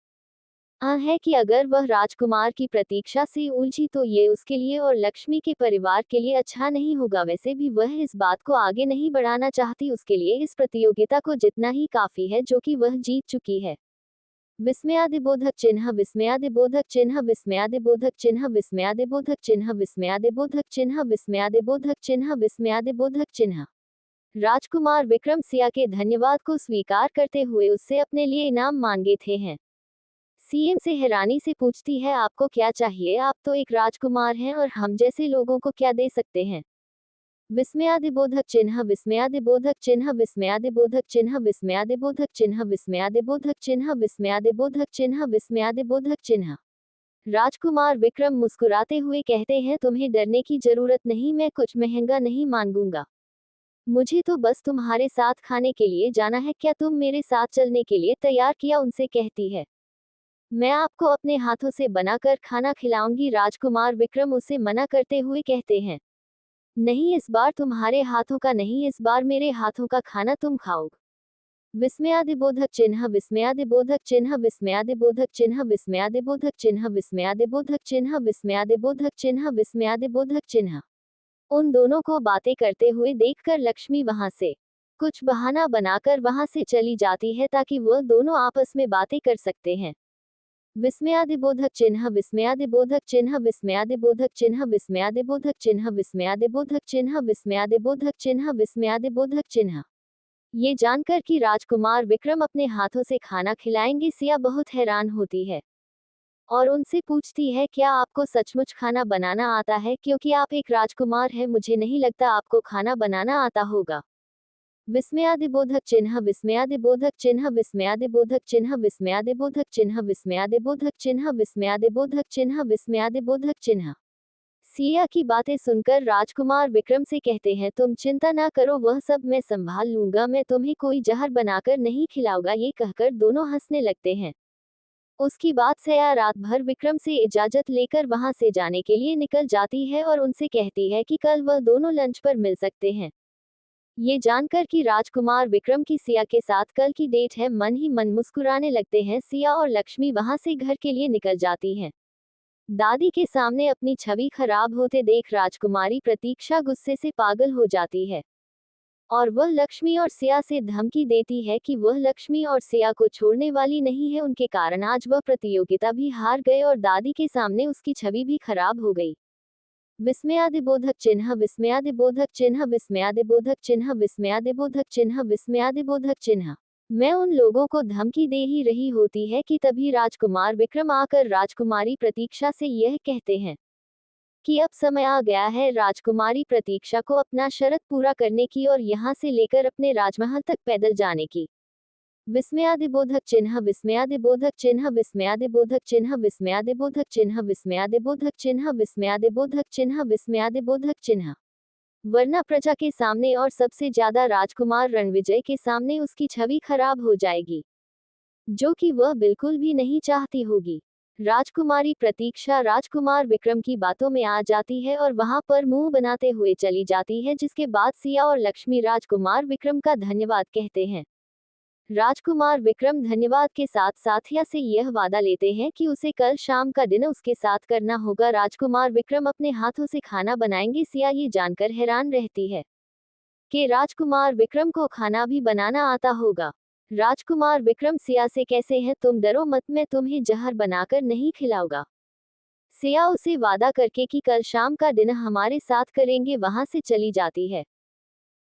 है कि अगर वह राजकुमार की प्रतीक्षा से उलझी तो ये उसके लिए और लक्ष्मी के परिवार के लिए अच्छा नहीं होगा। वैसे भी वह इस बात को आगे नहीं बढ़ाना चाहती। उसके लिए इस प्रतियोगिता को जितना ही काफी है जो कि वह जीत चुकी है। विस्मयादिबोधक चिन्ह विस्मयादिबोधक चिन्ह विस्मयादिबोधक चिन्ह विस्मयादिबोधक चिन्ह विस्मयादिबोधक चिन्ह विस्मयादिबोधक चिन्ह विस्मयादिबोधक चिन्ह। राजकुमार विक्रम सिया के धन्यवाद को स्वीकार करते हुए उससे अपने लिए इनाम मांगे थे हैं। सीएम से हैरानी से पूछती है आपको क्या चाहिए? आप तो एक राजकुमार हैं और हम जैसे लोगों को क्या दे सकते हैं? विस्मयादिबोधक चिन्ह विस्मयादिबोधक चिन्ह विस्मयादिबोधक चिन्ह विस्मयादिबोधक चिन्ह विस्मयादिबोधक चिन्ह विस्मयादिबोधक चिन्ह विस्मयादिबोधक चिन्ह। राजकुमार विक्रम मुस्कुराते हुए कहते हैं तुम्हें डरने की जरूरत नहीं, मैं कुछ महंगा नहीं मांगूंगा। मुझे तो बस तुम्हारे साथ खाने के लिए जाना है। क्या तुम मेरे साथ चलने के लिए तैयार? किया उनसे कहती है मैं आपको अपने हाथों से बनाकर खाना खिलाऊंगी। राजकुमार विक्रम उसे मना करते हुए कहते हैं नहीं, इस बार तुम्हारे हाथों का नहीं, इस बार मेरे हाथों का खाना तुम खाओगे। विस्मयादिबोधक चिन्ह विस्मयादिबोधक चिन्ह विस्मयादिबोधक चिन्ह विस्मयादिबोधक चिन्ह विस्मयादिबोधक चिन्ह विस्मयादिबोधक चिन्ह विस्मयादिबोधक चिन्ह। उन दोनों को बातें करते हुए देखकर लक्ष्मी वहां से कुछ बहाना बनाकर वहां से चली जाती है ताकि वह दोनों आपस में बातें कर सकते हैं। विस्मयादिबोधक चिन्ह विस्मयादिबोधक चिन्ह विस्मयादिबोधक चिन्ह विस्मयादिबोधक चिन्ह विस्मयादिबोधक चिन्ह विस्मयादिबोधक चिन्ह विस्मयादिबोधक चिन्ह। ये जानकर कि राजकुमार विक्रम अपने हाथों से खाना खिलाएंगे सिया बहुत हैरान होती है और उनसे पूछती है, क्या आपको सचमुच खाना बनाना आता है? क्योंकि आप एक राजकुमार हैं, मुझे नहीं लगता आपको खाना बनाना आता होगा। विस्मयादिबोधक चिन्ह, विस्मयादिबोधक चिन्ह, विस्मयादिबोधक चिन्ह, विस्मयादिबोधक चिन्ह, विस्मयादिबोधक चिन्ह, विस्मयादिबोधक चिन्ह, विस्मयादिबोधक चिन्ह। सिया की बातें सुनकर राजकुमार विक्रम से कहते हैं, तुम चिंता ना करो, वह सब मैं संभाल लूंगा, मैं तुम्हें कोई जहर बनाकर नहीं खिलाऊंगा। ये कहकर दोनों हंसने लगते हैं। उसकी बात सिया रात भर विक्रम से इजाजत लेकर वहां से जाने के लिए निकल जाती है और उनसे कहती है कि कल वह दोनों लंच पर मिल सकते हैं। ये जानकर कि राजकुमार विक्रम की सिया के साथ कल की डेट है, मन ही मन मुस्कुराने लगते हैं। सिया और लक्ष्मी वहां से घर के लिए निकल जाती हैं। दादी के सामने अपनी छवि खराब होते देख राजकुमारी प्रतीक्षा गुस्से से पागल हो जाती है और वह लक्ष्मी और सिया से धमकी देती है कि वह लक्ष्मी और सिया को छोड़ने वाली नहीं है। उनके कारण आज वह प्रतियोगिता भी हार गए और दादी के सामने उसकी छवि भी खराब हो गई। विस्मयादिबोधक चिन्ह, विस्मयादिबोधक चिन्ह, विस्मयादिबोधक चिन्ह, विस्मयादिबोधक चिन्ह, विस्मयादिबोधक चिन्ह। मैं उन लोगों को धमकी दे ही रही होती है कि तभी राजकुमार विक्रम आकर राजकुमारी प्रतीक्षा से यह कहते हैं कि अब समय आ गया है राजकुमारी प्रतीक्षा को अपना शर्त पूरा करने की और यहाँ से लेकर अपने राजमहल तक पैदल जाने की। विस्मयादिबोधक चिन्ह, विस्मयादिबोधक चिन्ह, विस्मयादिबोधक चिन्ह, विस्मयादिबोधक चिन्ह, विस्मयादिबोधक चिन्ह, विस्मयादिबोधक चिन्ह, विस्मयादिबोधक चिन्ह। वरना प्रजा के सामने और सबसे ज्यादा राजकुमार रणविजय के सामने उसकी छवि खराब हो जाएगी, जो कि वह बिल्कुल भी नहीं चाहती होगी। राजकुमारी प्रतीक्षा राजकुमार विक्रम की बातों में आ जाती है और वहां पर मुंह बनाते हुए चली जाती है, जिसके बाद सिया और लक्ष्मी राजकुमार विक्रम का धन्यवाद कहते हैं। राजकुमार विक्रम धन्यवाद के साथ साथिया से यह वादा लेते हैं कि उसे कल शाम का डिनर उसके साथ करना होगा। राजकुमार विक्रम अपने हाथों से खाना बनाएंगे। सिया ये जानकर हैरान रहती है कि राजकुमार विक्रम को खाना भी बनाना आता होगा। राजकुमार विक्रम सिया से, कैसे हैं तुम, डरो मत, मैं तुम्हें जहर बनाकर नहीं खिलाऊंगा। सिया उसे वादा करके कि कल शाम का डिनर हमारे साथ करेंगे वहां से चली जाती है।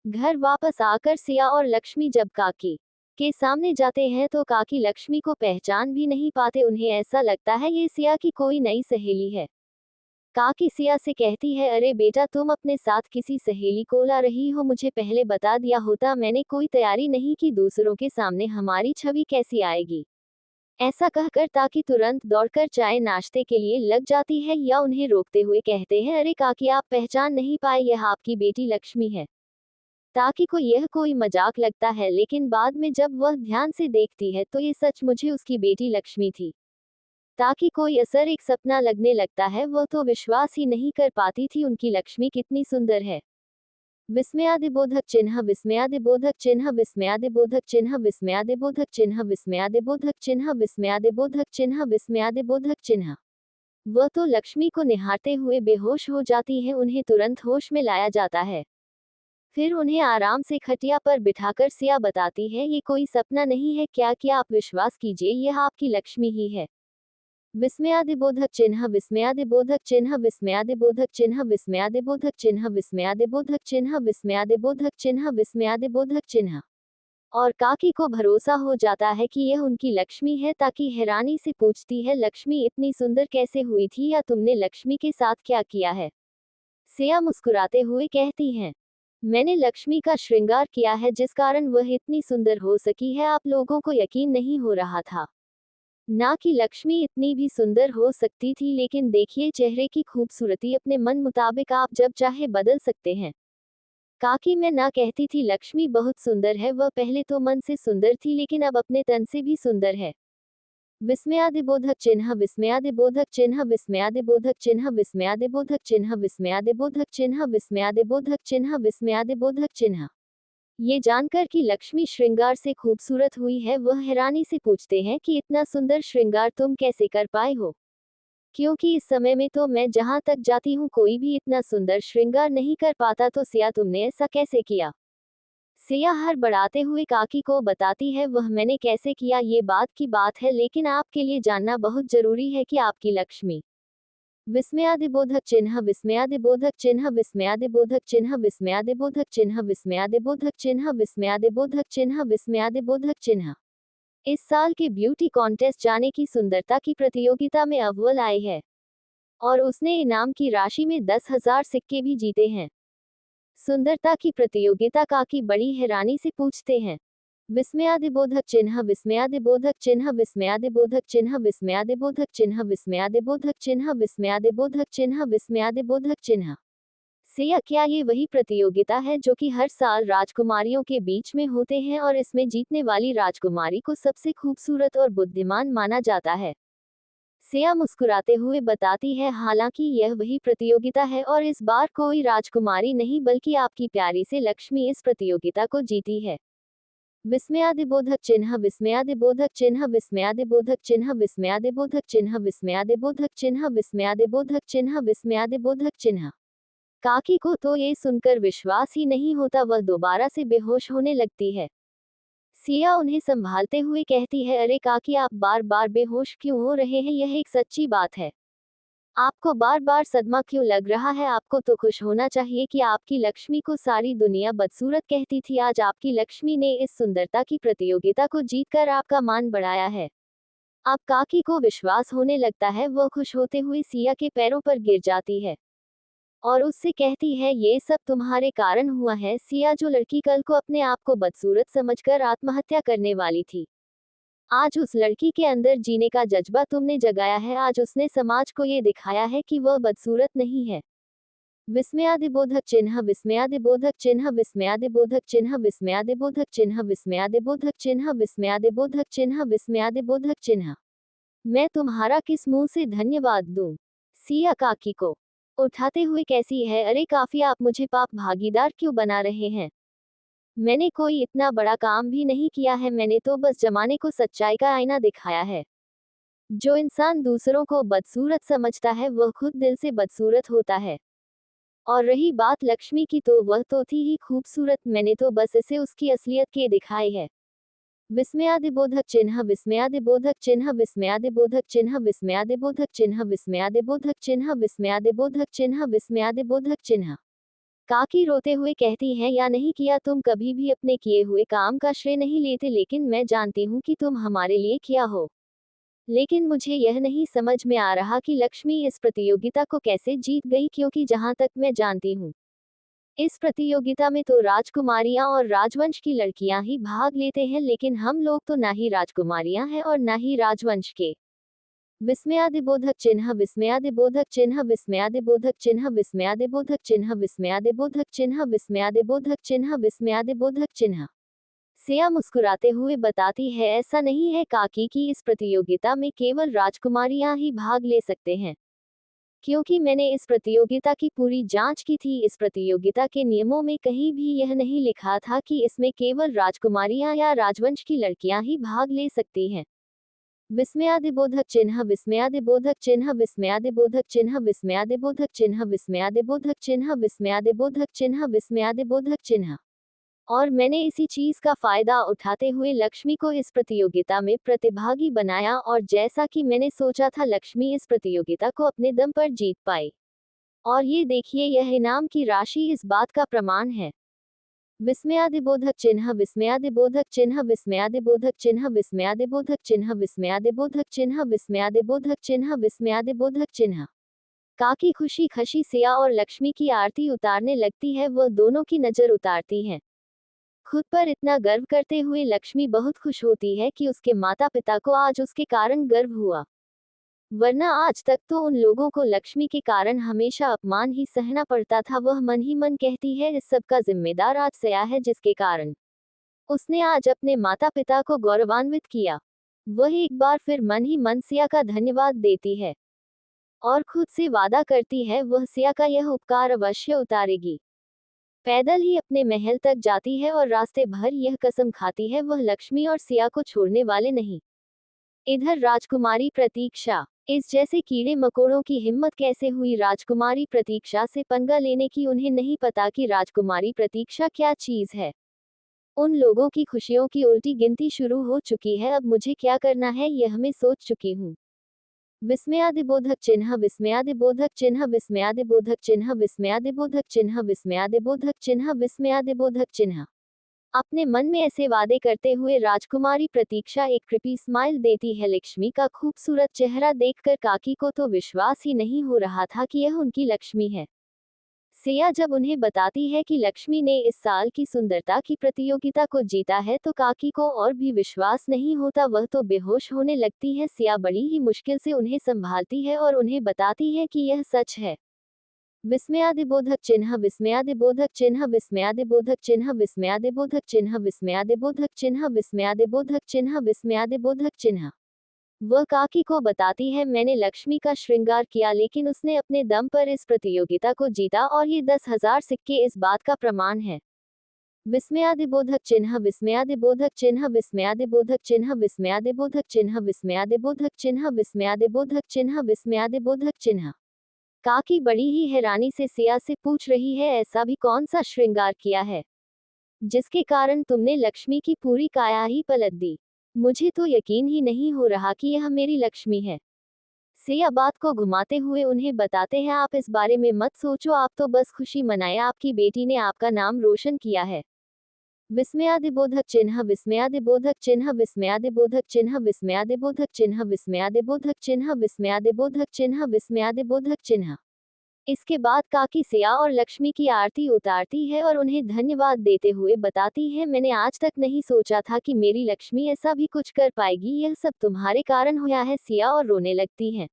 घर वापस आकर सिया और लक्ष्मी जब काकी के सामने जाते हैं तो काकी लक्ष्मी को पहचान भी नहीं पाते। उन्हें ऐसा लगता है ये सिया की कोई नई सहेली है। काकी सिया से कहती है, अरे बेटा, तुम अपने साथ किसी सहेली को ला रही हो, मुझे पहले बता दिया होता, मैंने कोई तैयारी नहीं की, दूसरों के सामने हमारी छवि कैसी आएगी। ऐसा कहकर ताकि तुरंत दौड़कर चाय नाश्ते के लिए लग जाती है या उन्हें रोकते हुए कहते हैं, अरे काकी, आप पहचान नहीं पाए, यह आपकी बेटी लक्ष्मी है। ताकि को यह कोई मजाक लगता है, लेकिन बाद में जब वह ध्यान से देखती है तो ये सच मुझे उसकी बेटी लक्ष्मी थी। ताकि कोई असर एक सपना लगने लगता है, वह तो विश्वास ही नहीं कर पाती थी उनकी लक्ष्मी कितनी सुंदर है। विस्मयादिबोधक चिन्ह, विस्मयादिबोधक चिन्ह, विस्मयादिबोधक चिन्ह, विस्मयादिबोधक चिन्ह, विस्मयादिबोधक चिन्ह, विस्मयादिबोधक चिन्ह, विस्मयादिबोधक चिन्ह। वह तो लक्ष्मी को निहारते हुए बेहोश हो जाती है। उन्हें तुरंत होश में लाया जाता है। फिर उन्हें आराम से खटिया पर बिठाकर सिया बताती है, ये कोई सपना नहीं है, क्या आप विश्वास कीजिए, यह आपकी लक्ष्मी ही है। विस्मयादिबोधक चिन्ह, विस्मयादिबोधक चिन्ह, विस्मयादिबोधक चिन्ह, विस्मयादिबोधक चिन्ह, विस्मयादिबोधक चिन्ह, विस्मयादिबोधक चिन्ह, विस्मयादिबोधक चिन्ह। और काकी को भरोसा हो जाता है कि यह उनकी लक्ष्मी है। ताकि हैरानी से पूछती है, लक्ष्मी इतनी सुंदर कैसे हुई थी, या तुमने लक्ष्मी के साथ क्या किया है। सिया मुस्कुराते हुए कहती हैं, मैंने लक्ष्मी का श्रृंगार किया है, जिस कारण वह इतनी सुंदर हो सकी है। आप लोगों को यकीन नहीं हो रहा था ना कि लक्ष्मी इतनी भी सुंदर हो सकती थी, लेकिन देखिए चेहरे की खूबसूरती अपने मन मुताबिक आप जब चाहे बदल सकते हैं। काकी मैं ना कहती थी लक्ष्मी बहुत सुंदर है, वह पहले तो मन से सुंदर थी, लेकिन अब अपने तन से भी सुंदर है। विस्मयादिबोधक चिन्ह, विस्मयादिबोधक चिन्ह, विस्मयादिबोधक चिन्ह, विस्मयादिबोधक चिन्ह, विस्मयादिबोधक चिन्ह, विस्मयादिबोधक चिन्ह, विस्मयादिबोधक चिन्ह। ये जानकर कि लक्ष्मी श्रृंगार से खूबसूरत हुई है, वह हैरानी से पूछते हैं कि इतना सुंदर श्रृंगार तुम कैसे कर पाए हो, क्योंकि इस समय में तो मैं जहाँ तक जाती हूँ कोई भी इतना सुंदर श्रृंगार नहीं कर पाता, तो सिया तुमने ऐसा कैसे किया। सिया हड़बड़ाते हुए काकी को बताती है, वह मैंने कैसे किया ये बात की बात है, लेकिन आपके लिए जानना बहुत जरूरी है कि आपकी लक्ष्मी। विस्मयादिबोधक चिन्ह, विस्मयादिबोधक चिन्ह, विस्मयादिबोधक चिन्ह, विस्मयादिबोधक चिन्ह, विस्मयादिबोधक चिन्ह, विस्मयादिबोधक चिन्ह, विस्मयादिबोधक चिन्ह। इस साल के ब्यूटी कॉन्टेस्ट जाने की सुंदरता की प्रतियोगिता में अव्वल आई है और उसने इनाम की राशि में 10,000 सिक्के भी जीते हैं। सुंदरता की प्रतियोगिता काकी बड़ी हैरानी से पूछते हैं। विस्मयादिबोधक चिन्ह विस्मयादिबोधक चिन्ह विस्मयादिबोधक चिन्ह विस्मयादिबोधक चिन्ह विस्मयादिबोधक चिन्ह विस्मयादिबोधक चिन्ह विस्मयादिबोधक चिन्ह। सिया क्या ये वही प्रतियोगिता है जो कि हर साल राजकुमारियों के बीच में होते हैं और इसमें जीतने वाली राजकुमारी को सबसे खूबसूरत और बुद्धिमान माना जाता है। सिया मुस्कुराते हुए बताती है, हालांकि यह वही प्रतियोगिता है और इस बार कोई राजकुमारी नहीं बल्कि आपकी प्यारी से लक्ष्मी इस प्रतियोगिता को जीती है। विस्मयादिबोधक चिन्ह विस्मयादिबोधक चिन्ह विस्मयादिबोधक चिन्ह विस्मयादिबोधक चिन्ह विस्मयादिबोधक चिन्ह विस्मयादिबोधक चिन्ह विस्मयादिबोधक चिन्ह। काकी को तो ये सुनकर विश्वास ही नहीं होता, वह दोबारा से बेहोश होने लगती है। सिया उन्हें संभालते हुए कहती है, अरे काकी, आप बार बार बेहोश क्यों हो रहे हैं? यह एक सच्ची बात है। आपको बार बार सदमा क्यों लग रहा है? आपको तो खुश होना चाहिए कि आपकी लक्ष्मी को सारी दुनिया बदसूरत कहती थी, आज आपकी लक्ष्मी ने इस सुंदरता की प्रतियोगिता को जीतकर आपका मान बढ़ाया है। अब काकी को विश्वास होने लगता है। वह खुश होते हुए सिया के पैरों पर गिर जाती है और उससे कहती है, ये सब तुम्हारे कारण हुआ है। सिया, जो लड़की कल को अपने आप को बदसूरत समझकर आत्महत्या करने वाली थी, आज उस लड़की के अंदर जीने का जज्बा तुमने जगाया है। आज उसने समाज को ये दिखाया है कि वह बदसूरत नहीं है। विस्मयादिबोधक चिन्ह विस्मयादिबोधक चिन्ह विस्मयादिबोधक चिन्ह विस्मयादिबोधक चिन्ह विस्मयादिबोधक चिन्ह विस्मयादिबोधक चिन्ह विस्मयादिबोधक चिन्ह। मैं तुम्हारा किस मुंह से धन्यवाद दूं? सिया काकी को उठाते हुए कैसी है, अरे काफी, आप मुझे पाप भागीदार क्यों बना रहे हैं? मैंने कोई इतना बड़ा काम भी नहीं किया है, मैंने तो बस जमाने को सच्चाई का आईना दिखाया है। जो इंसान दूसरों को बदसूरत समझता है वह खुद दिल से बदसूरत होता है। और रही बात लक्ष्मी की, तो वह तो थी ही खूबसूरत, मैंने तो बस इसे उसकी असलियत के दिखाई है। विस्मयादिबोधक चिन्ह विस्मयादिबोधक चिन्ह विस्मयादिबोधक चिन्ह विस्मयादिबोधक चिन्ह विस्मयादिबोधक चिन्ह विस्मयादिबोधक चिन्ह विस्मयादिबोधक चिन्ह। काकी रोते हुए कहती है, या नहीं किया, तुम कभी भी अपने किए हुए काम का श्रेय नहीं लेते, लेकिन मैं जानती हूँ कि तुम हमारे लिए क्या हो। लेकिन मुझे यह नहीं समझ में आ रहा कि लक्ष्मी इस प्रतियोगिता को कैसे जीत गई, क्योंकि जहाँ तक मैं जानती हूँ, इस प्रतियोगिता में तो राजकुमारियां और राजवंश की लड़कियां ही भाग लेते हैं, लेकिन हम लोग तो ना ही राजकुमारियां हैं और ना ही राजवंश के। विस्मयादिबोधक चिन्ह विस्मयादिबोधक चिन्ह विस्मयादिबोधक चिन्ह विस्मयादिबोधक चिन्ह विस्मयादिबोधक चिन्ह विस्मयादिबोधक चिन्ह विस्मयादिबोधक चिन्ह। सिया मुस्कुराते हुए बताती है, ऐसा नहीं है काकी कि इस प्रतियोगिता में केवल राजकुमारियां ही भाग ले सकते हैं, क्योंकि मैंने इस प्रतियोगिता की पूरी जांच की थी। इस प्रतियोगिता के नियमों में कहीं भी यह नहीं लिखा था कि इसमें केवल राजकुमारियां या राजवंश की लड़कियां ही भाग ले सकती हैं। विस्मयादिबोधक चिन्ह विस्मयादिबोधक चिन्ह विस्मयादिबोधक चिन्ह विस्मयादिबोधक चिन्ह विस्मयादिबोधक चिन्ह विस्मयादिबोधक चिन्ह विस्मयादिबोधक चिन्ह। और मैंने इसी चीज का फायदा उठाते हुए लक्ष्मी को इस प्रतियोगिता में प्रतिभागी बनाया, और जैसा कि मैंने सोचा था, लक्ष्मी इस प्रतियोगिता को अपने दम पर जीत पाई। और ये देखिए, यह इनाम की राशि इस बात का प्रमाण है। विस्मयादिबोधक चिन्ह विस्मयादिबोधक चिन्ह विस्मयादिबोधक चिन्ह विस्मयादिबोधक चिन्ह विस्मयादिबोधक चिन्ह विस्मयादिबोधक चिन्ह विस्मयादिबोधक चिन्ह। काकी खुशी खशी सिया और लक्ष्मी की आरती उतारने लगती है। वह दोनों की नजर उतारती हैं। खुद पर इतना गर्व करते हुए लक्ष्मी बहुत खुश होती है कि उसके माता पिता को आज उसके कारण गर्व हुआ, वरना आज तक तो उन लोगों को लक्ष्मी के कारण हमेशा अपमान ही सहना पड़ता था। वह मन ही मन कहती है, इस सब का जिम्मेदार आज सिया है, जिसके कारण उसने आज अपने माता पिता को गौरवान्वित किया। वह एक बार फिर मन ही मन सिया का धन्यवाद देती है और खुद से वादा करती है, वह सिया का यह उपकार अवश्य उतारेगी। पैदल ही अपने महल तक जाती है और रास्ते भर यह कसम खाती है, वह लक्ष्मी और सिया को छोड़ने वाले नहीं। इधर राजकुमारी प्रतीक्षा, इस जैसे कीड़े मकोड़ों की हिम्मत कैसे हुई राजकुमारी प्रतीक्षा से पंगा लेने की? उन्हें नहीं पता कि राजकुमारी प्रतीक्षा क्या चीज है। उन लोगों की खुशियों की उल्टी गिनती शुरू हो चुकी है। अब मुझे क्या करना है यह मैं सोच चुकी हूँ। विस्मयादिबोधक चिन्ह विस्मयादिबोधक चिन्ह विस्मयादिबोधक चिन्ह विस्मयादिबोधक चिन्ह विस्मयादिबोधक चिन्ह विस्मयादिबोधक चिन्ह। अपने मन में ऐसे वादे करते हुए राजकुमारी प्रतीक्षा एक कृपी स्माइल देती है। लक्ष्मी का खूबसूरत चेहरा देखकर काकी को तो विश्वास ही नहीं हो रहा था कि यह उनकी लक्ष्मी है। सिया जब उन्हें बताती है कि लक्ष्मी ने इस साल की सुंदरता की प्रतियोगिता को जीता है तो काकी को और भी विश्वास नहीं होता, वह तो बेहोश होने लगती है। सिया बड़ी ही मुश्किल से उन्हें संभालती है और उन्हें बताती है कि यह सच है। विस्मयादिबोधक चिन्ह, विस्मयादिबोधक चिन्ह, विस्मयादिबोधक चिन्ह, विस्मयादिबोधक चिन्ह, विस्मयादिबोधक चिन्ह, विस्मयादिबोधक चिन्ह, विस्मयादिबोधक चिन्ह। वह काकी को बताती है, मैंने लक्ष्मी का श्रृंगार किया लेकिन उसने अपने दम पर इस प्रतियोगिता को जीता और ये 10,000 सिक्के इस बात का प्रमाण है। विस्मयादिबोधक चिन्ह, विस्मयादिबोधक चिन्ह, विस्मयादिबोधक चिन्ह, विस्मयादिबोधक चिन्ह, विस्मयादिबोधक चिन्ह, विस्मयादिबोधक चिन्ह, विस्मयादिबोधक चिन्ह। काकी बड़ी ही हैरानी से सिया से पूछ रही है, ऐसा भी कौन सा श्रृंगार किया है जिसके कारण तुमने लक्ष्मी की पूरी काया ही पलट दी? मुझे तो यकीन ही नहीं हो रहा कि यह मेरी लक्ष्मी है। सिया बात को घुमाते हुए उन्हें बताते हैं, आप इस बारे में मत सोचो, आप तो बस खुशी मनाएं, आपकी बेटी ने आपका नाम रोशन किया है। विस्मयादिबोधक चिन्ह, विस्मयादिबोधक चिन्ह, विस्मयादिबोधक चिन्ह, विस्मयादिबोधक चिन्ह, विस्मयादिबोधक चिन्ह, विस्मयादिबोधक चिन्ह, विस्मयादिबोधक चिन्ह। इसके बाद काकी सिया और लक्ष्मी की आरती उतारती है और उन्हें धन्यवाद देते हुए बताती है, मैंने आज तक नहीं सोचा था कि मेरी लक्ष्मी ऐसा भी कुछ कर पाएगी, यह सब तुम्हारे कारण हुआ है। सिया और रोने लगती हैं।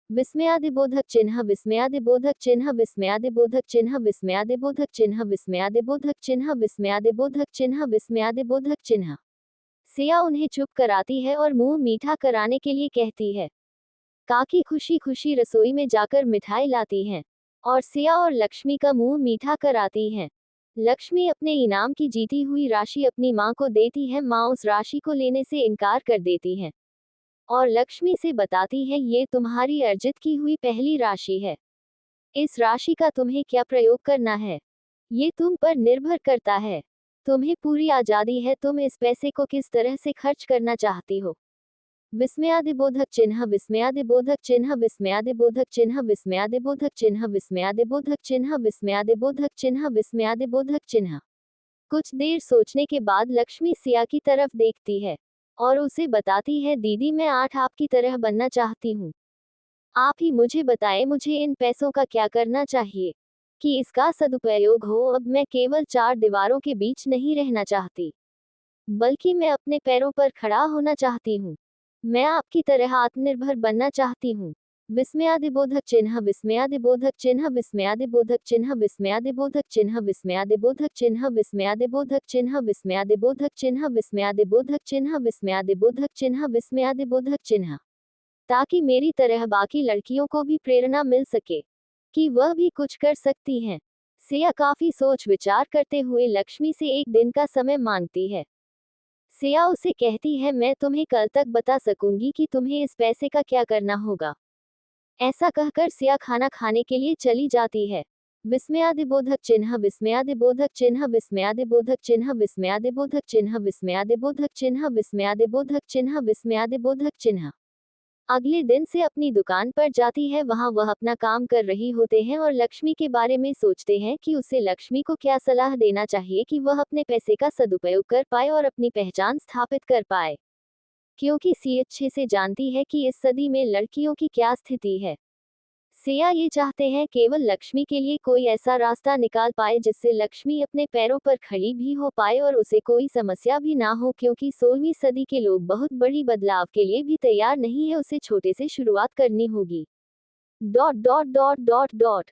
विस्मयादिबोधक चिन्ह, विस्मयादिबोधक चिन्ह, विस्मयादिबोधक चिन्ह, विस्मयादिबोधक चिन्ह, विस्मयादिबोधक चिन्ह, विस्मयादिबोधक चिन्ह, विस्मयादिबोधक चिन्ह। सिया उन्हें चुप कराती है और मुंह मीठा कराने के लिए कहती है। काकी खुशी खुशी रसोई में जाकर मिठाई लाती हैं और सिया और लक्ष्मी का मुंह मीठा कराती हैं। लक्ष्मी अपने इनाम की जीती हुई राशि अपनी माँ को देती है। माँ उस राशि को लेने से इनकार कर देती हैं और लक्ष्मी से बताती है, ये तुम्हारी अर्जित की हुई पहली राशि है। इस राशि का तुम्हें क्या प्रयोग करना है ये तुम पर निर्भर करता है। तुम्हें पूरी आजादी है, तुम इस पैसे को किस तरह से खर्च करना चाहती हो। विस्मयादिबोधक चिन्ह, विस्मयादिबोधक चिन्ह, विस्मयादिबोधक चिन्ह, विस्मयादिबोधक चिन्ह, विस्मयादिबोधक चिन्ह, विस्मयादिबोधक चिन्ह, विस्मयादिबोधक चिन्ह। कुछ देर सोचने के बाद लक्ष्मी सिया की तरफ देखती है और उसे बताती है, दीदी मैं 8 आपकी तरह बनना चाहती हूँ। आप ही मुझे बताएं, मुझे इन पैसों का क्या करना चाहिए कि इसका सदुपयोग हो। अब मैं केवल 4 दीवारों के बीच नहीं रहना चाहती, बल्कि मैं अपने पैरों पर खड़ा होना चाहती हूँ। मैं आपकी तरह आत्मनिर्भर बनना चाहती हूँ। विस्मयादिबोधक चिन्ह, विस्मयादिबोधक चिन्ह, विस्मयादिबोधक चिन्ह, विस्मयादिबोधक चिन्ह, विस्मयादिबोधक चिन्ह, विस्मयादिबोधक चिन्ह, विस्मयादिबोधक चिन्ह, विस्मयादिबोधक चिन्ह, विस्मयादिबोधक चिन्ह, विस्मयादिबोधक चिन्ह। ताकि मेरी तरह बाकी लड़कियों को भी प्रेरणा मिल सके कि वह भी कुछ कर सकती हैं। सिया काफी सोच विचार करते हुए लक्ष्मी से एक दिन का समय मांगती है। सिया उसे कहती है, मैं तुम्हें कल तक बता सकूंगी कि तुम्हें इस पैसे का क्या करना होगा। ऐसा कहकर सिया खाना खाने के लिए चली जाती है। विस्मयादिबोधक चिन्ह, विस्मयादिबोधक चिन्ह, विस्मयादिबोधक चिन्ह, विस्मयादिबोधक चिन्ह, विस्मयादिबोधक चिन्ह, विस्मयादिबोधक चिन्ह, विस्मयादिबोधक चिन्ह। अगले दिन से अपनी दुकान पर जाती है। वहां वह अपना काम कर रही होते हैं और लक्ष्मी के बारे में सोचते हैं कि उसे लक्ष्मी को क्या सलाह देना चाहिए कि वह अपने पैसे का सदुपयोग कर पाए और अपनी पहचान स्थापित कर पाए, क्योंकि सिया अच्छे से जानती है कि इस सदी में लड़कियों की क्या स्थिति है। सिया ये चाहते हैं केवल लक्ष्मी के लिए कोई ऐसा रास्ता निकाल पाए जिससे लक्ष्मी अपने पैरों पर खड़ी भी हो पाए और उसे कोई समस्या भी ना हो, क्योंकि 16वीं सदी के लोग बहुत बड़ी बदलाव के लिए भी तैयार नहीं है, उसे छोटे से शुरुआत करनी होगी। Dot dot dot dot dot